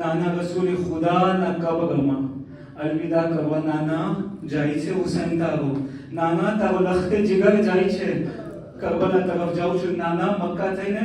નાના રસૂલ ખુદાના કબરમાં અલવિદા કરવા નાના જાય છે હુસૈન તારો, નાના તારો લખતે જીગર જાય છે કરબલા તરફ જાઉં છું, નાના મક્કા થઈને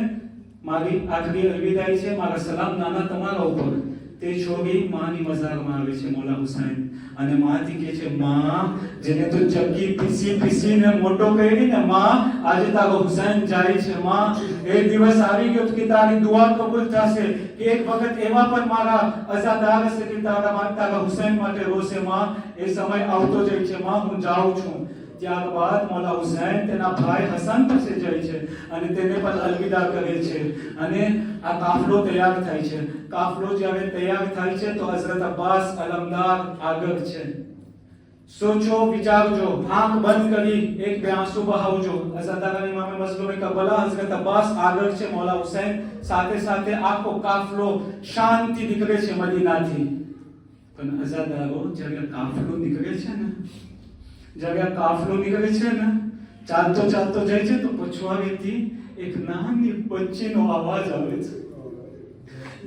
મારી આખરી અલવિદાઈ છે, મારા સલામ નાના તમારા ઉપર. તે છોડી માની મઝારમાં આવે છે મોલા હુસૈન અને માથી કહે છે, માં જેને તો ચક્કી પીસી પીસીને મોટો કરી ને માં, આજે તારો હુસૈન જાય છે માં. એ દિવસ આવી ગયો કે તારી દુઆ કબૂલ થશે, કે એક વખત એવા પણ મારા અઝાદાર હશે કે તારા હુસૈન માટે રોશે માં. એ સમય આવતો જાય છે માં, હું જાઉં છું. ત્યારબાદ મોલા હુસૈન તેના ભાઈ હસન પાસે જાય છે અને તેને પણ અલવિદા કરે છે અને આ કાફલો તૈયાર થાય છે. કાફલો જ્યારે તૈયાર થાય છે તો હઝરત અબ્બાસ અલમદાર આગળ છે. સોચો વિચારજો, આંખ બંધ કરી એક બે આંસુ બહાવજો. અઝાદારની ઇમામે મઝલૂમ કરબલા હઝરત અબ્બાસ આગળ છે, મોલા હુસૈન સાથે સાથે આખો કાફલો શાંતિ નીકળે છે મદીનાથી. પણ અઝાદારો જ્યારે કાફલો નીકળે છે ને, જ્યારે આ કાફલો નીકળે છે ને, ચાલતો ચાલતો જાય છે તો પછવાડેથી એક નાની બચ્ચીનો અવાજ આવે છે.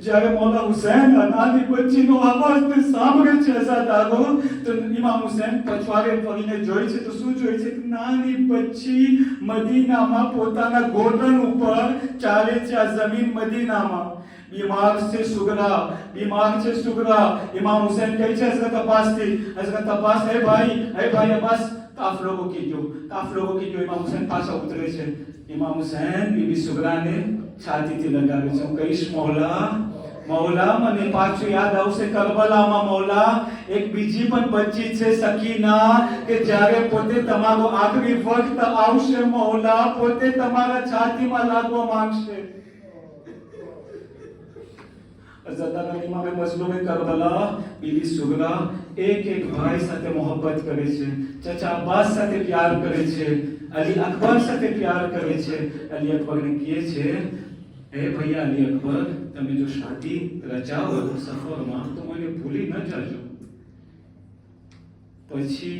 જ્યારે મોલા હુસૈન નાની બચ્ચીનો અવાજને સાંભળે છે અઝાદારો, તો ઇમામ હુસૈન પછવાડે ફરીને જોઈ છે તો શું જોઈ છે? નાની બચ્ચી મદીનામાં પોતાના ગોઠણ ઉપર ચાલે છે. આ જમીન મદીનામાં बीमार से सुगरा इमाम हुसैन કહે છે હઝરત અબ્બાસ થી, હઝરત અબ્બાસ હે ભાઈ અબ્બાસ, કાફલો को कीजियो. इमाम हुसैन પાછા ઉતરે છે. इमाम हुसैन बीबी સુગરાને છાતીથી લગાવે છે. હું કહીશ, મૌલા મને પાછું યાદ આવશે કરબલામાં મૌલા એક બીજી પણ બચ્ચી છે સકીના, કે જ્યારે પોતે તમારો આખરી વખત આવશે મૌલા, પોતે તમારા છાતીમાં લાગવા માંગશે. અઝાદારના ઇમામે મઝલૂમ કરબલા બીબી સુગરા એક ભાઈ સાથે મોહબ્બત કરે છે. ચાચા અબ્બાસ સાથે પ્યાર કરે છે, અલી અકબર સાથે પ્યાર કરે છે. અલી અકબરને કહે છે, હે ભૈયા અલી અકબર, તમે જો શાદી રચાવો સફરમાં તો મને ભૂલી ન જાજો. પછી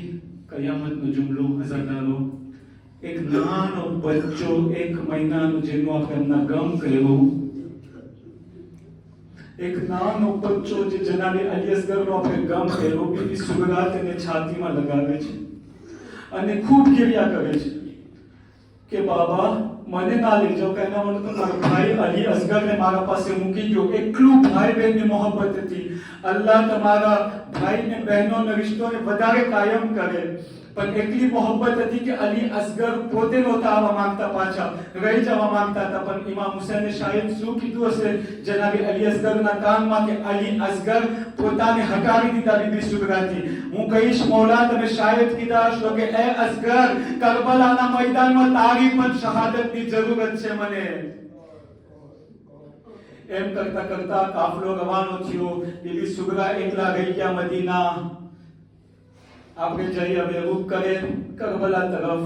કયામતનો જુમલો અઝાદારો, એક નાનો બચ્ચો 1 મહિનાનું જેનું આપણે એમના ગમ કહેવું, એક નાનો બચ્ચો જે જનાબે અલી અસગરનો આપણે ગમ કહેવું, બીબી સુગરા તેને છાતીમાં લગાવે છે અને ખૂબ ગિરિયા કરે છે કે બાબા મને ના લઈ જાઓ, કે એના માટે તો મારો ભાઈ અલી અસગરને મારા પાસે મૂકી ગયો. એટલું ભાઈ બહેનની મોહબ્બત હતી. અલ્લાહ તમારા ભાઈ ને બહેનોના રિશ્તોને વધારે કાયમ કરે. પણ એટલી મોહબ્બત હતી કે અલી અસગર પોતે નહોતા આવવા માંગતા, પાછા રહી જવા માંગતા હતા. પણ ઇમામ હુસૈને શાયદ શું કીધું હશે જનાબે અલી અસગરના કાનમાં, કે અલી અસગર પોતાને હટાવી દીધા બીબી સુગરાથી. હું કહીશ મૌલા, તમે શાયદ કીધા હશો કે એ અસગર, કરબલાના મેદાનમાં તારી પણ શહાદતની જરૂરત છે મને. એમ કરતા કરતા કાફલો રવાનો થયો. બીબી સુગરા એકલા રહી ગયા મદીના. આપણે જઈ હવે રૂપ કરે કરબલા તરફ.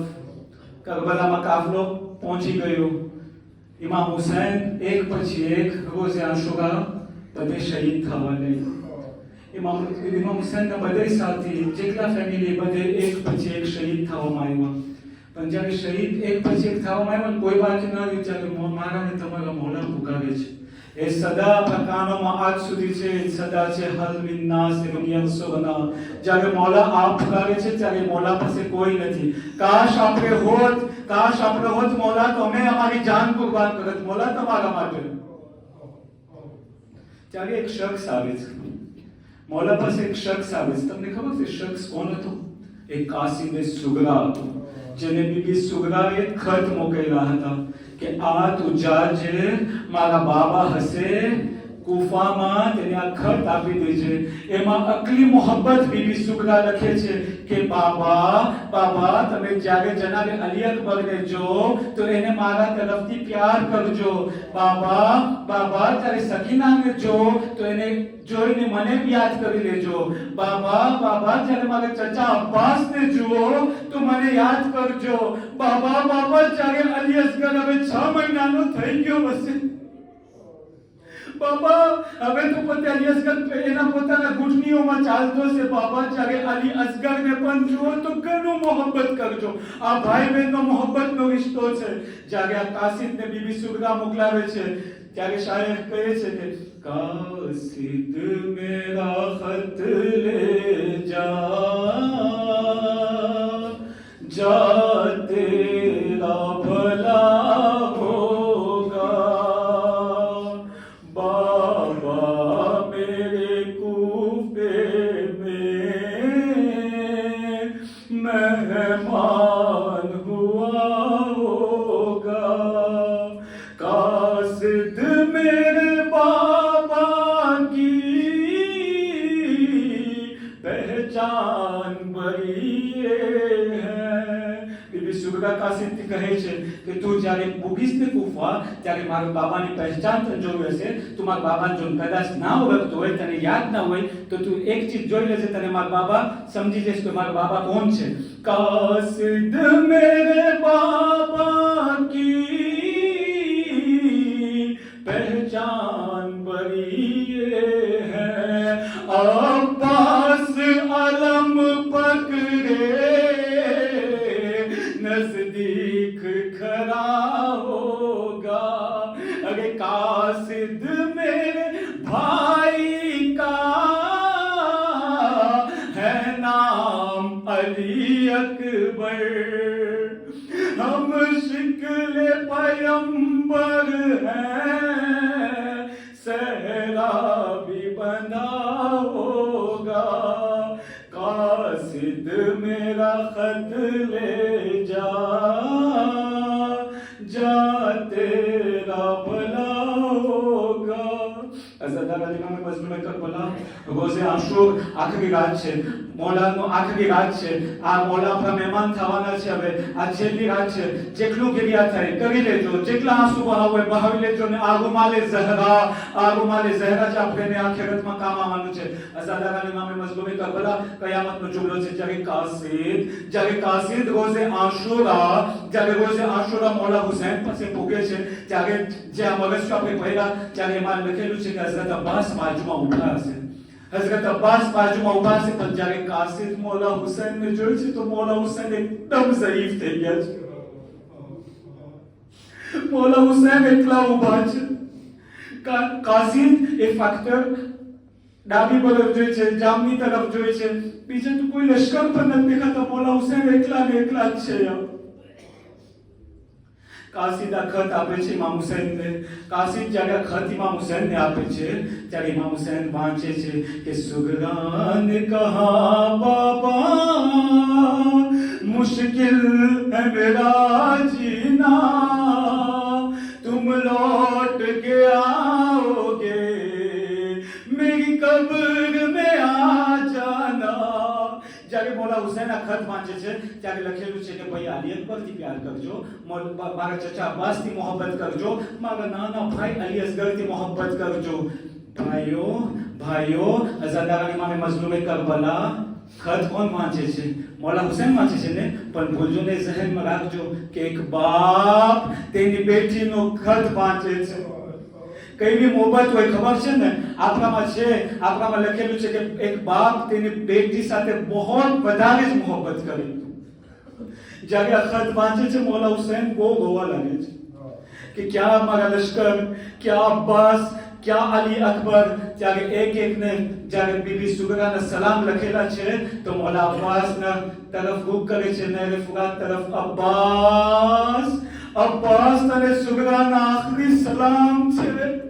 કરબલામાં કાફલો પહોંચી ગયો. ઇમામ હુસૈન એક પછી એક રોઝે આશુરા બધે શહીદ થવા લાગ્યા. ઇમામ હુસૈનના બધે સાથી જેટલા ફેમિલી બધે એક પછી એક શહીદ થવામાં આવ્યા. પણ જ્યારે શહીદ એક પછી એક થવામાં આવ્યા, કોઈ બાકી ન રહ્યું. ત્યારે મારાને તમારા મોલા પુકારે છે. એ સદા પ્રકારોમાં આજ સુધી છે, સદા છે હલ મિન નાસ ઇબન યંસુરના. જ્યારે મોલા આપ પુકારે છે ત્યારે મોલા પાસે કોઈ નથી. કાશ આપણે હોત મોલા, તો અમે અમારી જાન કુરબાન કરત મોલા તમારા માટે. ત્યારે એક શખ્સ આવે છે મોલા પાસે, એક શખ્સ આવે છે. તમને ખબર છે શખ્સ કોણ હતો? એક કાસિમ સુગરા હતો, જેને બીબી સુગરાએ ખત મોકલ્યા હતા કે આ તું જાજે, મારા બાબા હશે કુફામાં, તેને આ ખત આપી દેજે. એમાં અકલી મોહબ્બત બીબી સુગરા લખે છે કે બાબા તમે જ્યારે જનાબે અલી અકબરને જો તો એને મારા તરફથી પ્યાર કરજો. બાબા જ્યારે સકીનાને જો તો એને જોઈને મને યાદ કરી લેજો. બાબા જ્યારે મારા ચચા અબ્બાસને જુઓ તો મને યાદ કરજો. બાબા જ્યારે અલી અસગર હવે 6 મહિનાનો થઈ ગયો હશે. બાબા હવે તો પોતે અલી અસગર એના પોતાના ઘૂંટણીઓમાં ચાલતો છે. બાબા જ્યારે અલી અસગરને પણ જુઓ તો ઘણું મોહબ્બત કરજો. આ ભાઈ બહેનનો મોહબ્બતનો રિશ્તો છે. જ્યારે આ કાસિમને બીબી સુગરા મોકલાવે છે ત્યારે શાયર કહે છે કે कासिद मेरा खत ले जा, जा तेरा भला होगा। बाबा मेरे कूफे में मेहमान हुआ होगा। कासिद मेरे बाबा की पहचान बड़ी है। बीबी सुगरा कासिદ કહે છે કે તું જ્યારે પૂગીશ ને કુફા ત્યારે મારા બાબાની પહેચાન તને જોઈ હશે. તું મારા બાબાને જો કદાચ ના ઓળખતો હોય, તને યાદ ના હોય, તો તું એક ચીજ જોઈ લેજે, તને મારા બાબા સમજી જશે કે મારા બાબા કોણ છે. કાસિદ મેરે બાબા की पहचान बड़ी है। अब्बास अलम पकड़े नजदीक खड़ा होगा। अरे कासिद मेरे भाई का है नाम अली अकबर। हम शिकले पैगंबर हैं, सहरा भी बंधा होगा। कासिद मेरा खत ले जा, जा तेरा भला होगा. અઝાદાર અલીમાં મજમૂએ કરબલા રોઝે આશુર આખરી રાત છે, મોલાનો આખરી રાત છે. આ મોલા આપણા મહેમાન થવાના છે. હવે આ છેલ્લી રાત છે. જેટલું ક્રિયા થાય કરી લેજો, જેટલા આંસુ બહાવ હોય બહાવી લેજો. ને આ રૂમાલે ઝહરા જ આપણે આખિરતમાં કામ આવવાનું છે. અઝાદાર અલીમાં મજમૂએ કરબલા કયામતનો જુમલો છે. જ્યારે કાસિદ રોઝે આશુરા મોલા હુસૈન પાસે પૂગે છે, ત્યારે જે આ મગજ આપણે પહેલા ત્યારે એમાં લખેલું છે કે હઝરત અબ્બાસ બાજુમાં ઊભા હશે. હઝરત અબ્બાસ બાજુમાં ઊભા હશે. પણ જ્યારે કાસિદ મોલા હુસૈનને જોઈ છે તો મોલા હુસૈન એકદમ ઝઈફ થઈ ગયા છે. મોલા હુસૈન એકલા ઊભા છે. કાસિદ એ ફક્ત ડાબી તરફ જોઈ છે, જામની તરફ જોઈ છે, બીજે તો કોઈ લશ્કર પણ નથી દેખાતા. મોલા હુસૈન એકલા ને એકલા જ છે. કાસિદ આ ખત આપે છે ઇમામ હુસૈનને. કાસિદ જ્યારે આ ખત ઇમામ હુસૈનને આપે છે ત્યારે ઇમામ હુસૈન વાંચે છે કે સુગરા ને કહા બાબા મુશ્किल है मेरा जीना, तुम लौट के आओगे मेरी कब्र में आ जाना. જ્યારે મોલા હુસૈન આ ખત વાંચે છે ત્યારે લખેલું છે કે ભાઈ અલી અકબરથી પ્યાર કરજો, મારા ચચા અબ્બાસથી મોહબ્બત કરજો, મારા નાના ભાઈ અલી અસગરથી મોહબ્બત કરજો. ભાઈઓ અઝાદાર ઇમામે મઝલૂમ કરબલા ખત કોણ વાંચે છે? મોલા હુસૈન વાંચે છે ને. પણ ભૂલજો ને, ઝહેનમાં રાખજો કે એક બાપ તેની બેટીનો ખત વાંચે છે. કઈ બી મોહબ્બત હોય ખબર છે ને, આપણામાં લખેલું છે કે એક બાપ તેની બેટી સાથે બહુ વધારે જ મોહબ્બત કરે. જ્યારે આ ખત વાંચે છે મોલા હુસૈન બહુ રોવા લાગે છે કે ક્યાં મારા લશ્કર, ક્યાં અબ્બાસ, ક્યાં અલી અકબર. ત્યારે એક-એકને જ્યારે બીબી સુગરાના સલામ લખેલા છે તો મોલા અબ્બાસના તરફ રૂખ કરે છે, નહેર ફુરાત તરફ. અબ્બાસ તને સુગરાના આખરી સલામ છે.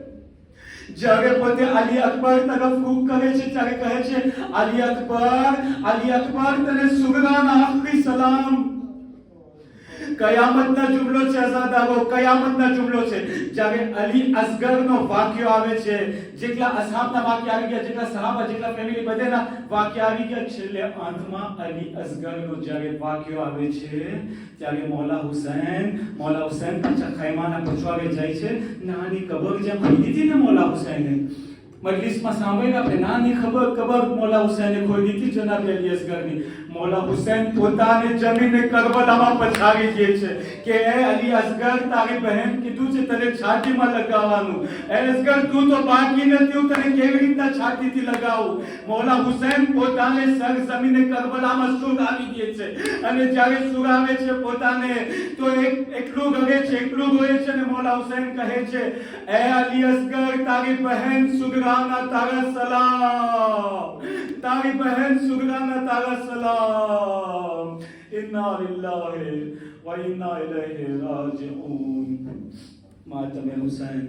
જ્યારે પોતે અલી અકબર તરફ રૂખ કરે છે ત્યારે કહે છે અલી અકબર તને સુગરાના આખરી સલામ. કયામતના જુમલો છે અઝાદારો, કયામતના જુમલો છે. જ્યારે અલી અસગરનો વાક્યો આવે છે, જેટલા અસહાબના વાક્ય આવી ગયા, જેટલા સહાબા, જેટલા ફેમિલી બધેના વાક્ય આવી ગયા, છેલ્લે અંતમાં અલી અસગરનો જ્યારે વાક્યો આવે છે ત્યારે મોલા હુસૈન પાછા ખૈમાના પછવાડે જાય છે. નાની કબર જ્યાં ખરીદી હતી ને મોલા હુસૈને, મજલિસમાં સાંભળ્યું આપણે નાની કબર મોલા હુસૈને ખોદી હતી જનાબ અલી અસગરની. મોલા હુસૈન પોતાને જમીને કરબલામાં પછાડી દે છે કે એ અલી અસગર તારી બહેન કીધું છે તને છાતીમાં લગાવવાનું. એ અસગર તું તો બાકી નથી, હું તને કેવી રીતના છાતીથી લગાવું. મોલા હુસૈન પોતાને સર જમીને કરબલામાં સુગાવી દે છે અને જ્યારે સુગાવે છે પોતાને તો એકલું ગવે છે, એકલું રોય છે અને મોલા હુસૈન કહે છે એ અલી અસગર તારી બહેન સુગરાના તારા સલામ, તારી બહેન સુગરાના તારા સલામ. ઇન્ના લિલ્લાહી વ ઇન્ના ઇલૈહિ રાજીઉન. માતમે હુસૈન.